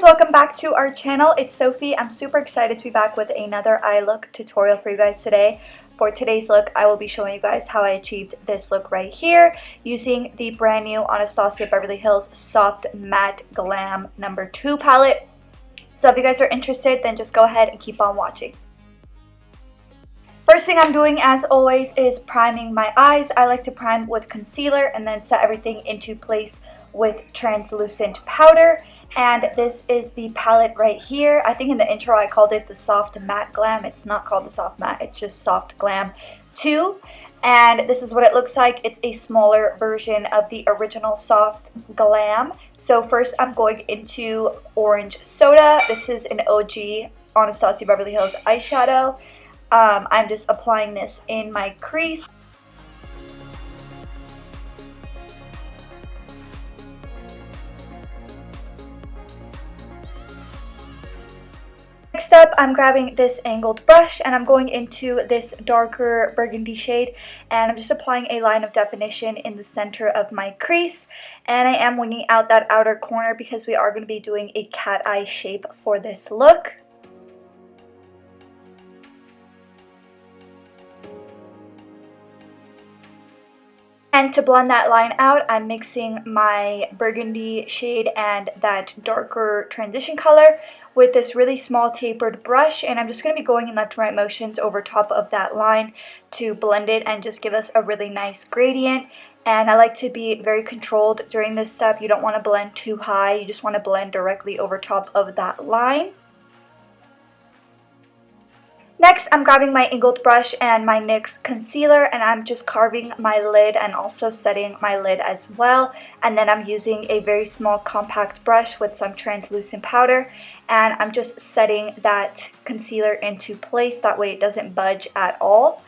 Welcome back to our channel. It's Sophie. I'm super excited to be back with another eye look tutorial for you guys today. For today's look, I will be showing you guys how I achieved this look right here using the brand new Anastasia Beverly Hills Soft Matte Glam No. 2 palette. So if you guys are interested, then just go ahead and keep on watching. First thing I'm doing, as always, is priming my eyes. I like to prime with concealer and then set everything into place with translucent powder. And this is the palette right here. I think in the intro I called it the Soft Matte Glam. It's not called the Soft Matte, it's just Soft Glam 2. And this is what it looks like. It's a smaller version of the original Soft Glam. So first I'm going into Orange Soda. This is an OG Anastasia Beverly Hills eyeshadow. I'm just applying this in my crease. Next up, I'm grabbing this angled brush and I'm going into this darker burgundy shade and I'm just applying a line of definition in the center of my crease, and I am winging out that outer corner because we are going to be doing a cat eye shape for this look. And to blend that line out, I'm mixing my burgundy shade and that darker transition color with this really small tapered brush, and I'm just going to be going in left and right motions over top of that line to blend it and just give us a really nice gradient. And I like to be very controlled during this step. You don't want to blend too high, you just want to blend directly over top of that line. Next, I'm grabbing my angled brush and my NYX concealer and I'm just carving my lid and also setting my lid as well. And then I'm using a very small compact brush with some translucent powder and I'm just setting that concealer into place. That way it doesn't budge at all.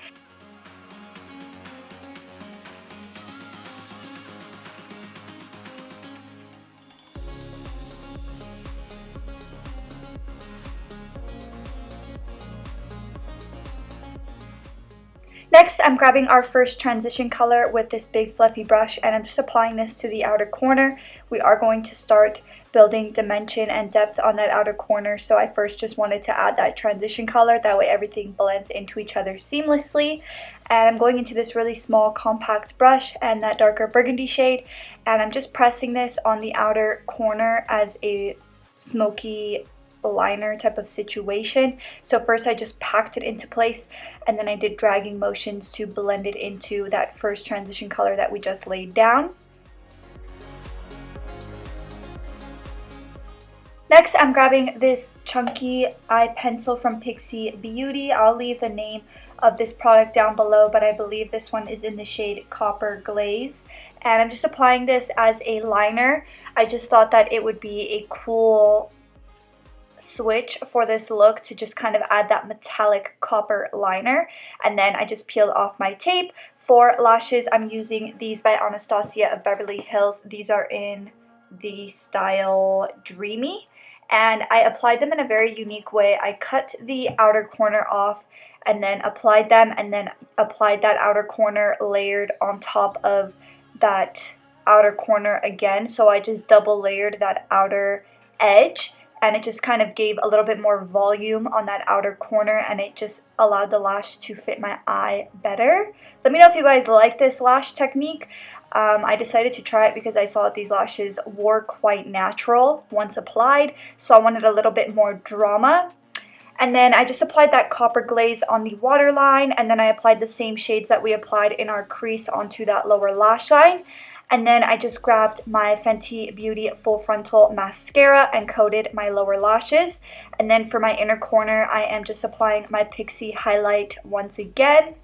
Next, I'm grabbing our first transition color with this big fluffy brush and I'm just applying this to the outer corner. We are going to start building dimension and depth on that outer corner, so I first just wanted to add that transition color. That way everything blends into each other seamlessly. And I'm going into this really small compact brush and that darker burgundy shade, and I'm just pressing this on the outer corner as a smoky liner type of situation. So first I just packed it into place and then I did dragging motions to blend it into that first transition color that we just laid down. Next, I'm grabbing this chunky eye pencil from Pixie Beauty. I'll leave the name of this product down below, but I believe this one is in the shade Copper Glaze. And I'm just applying this as a liner. I just thought that it would be a cool switch for this look to just kind of add that metallic copper liner. And then I just peeled off my tape. For lashes, I'm using these by Anastasia of Beverly Hills. These are in the style Dreamy, and I applied them in a very unique way. I cut the outer corner off and then applied them, and then applied that outer corner layered on top of that outer corner again. So I just double layered that outer edge, and it just kind of gave a little bit more volume on that outer corner, and it just allowed the lash to fit my eye better. Let me know if you guys like this lash technique. I decided to try it because I saw that these lashes were quite natural once applied, so I wanted a little bit more drama. And then I just applied that copper glaze on the waterline, and then I applied the same shades that we applied in our crease onto that lower lash line. And then I just grabbed my Fenty Beauty Full Frontal Mascara and coated my lower lashes. And then for my inner corner, I am just applying my Pixie Highlight once again.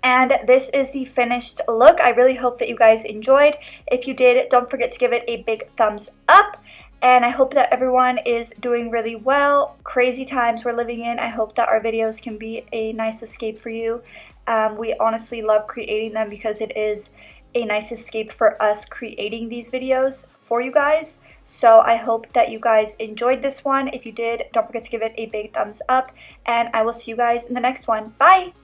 And this is the finished look. I really hope that you guys enjoyed. If you did, don't forget to give it a big thumbs up. and I hope that everyone is doing really well. Crazy times we're living in. I hope that our videos can be a nice escape for you. We honestly love creating them because it is a nice escape for us creating these videos for you guys. So I hope that you guys enjoyed this one. If you did, don't forget to give it a big thumbs up, and I will see you guys in the next one. Bye!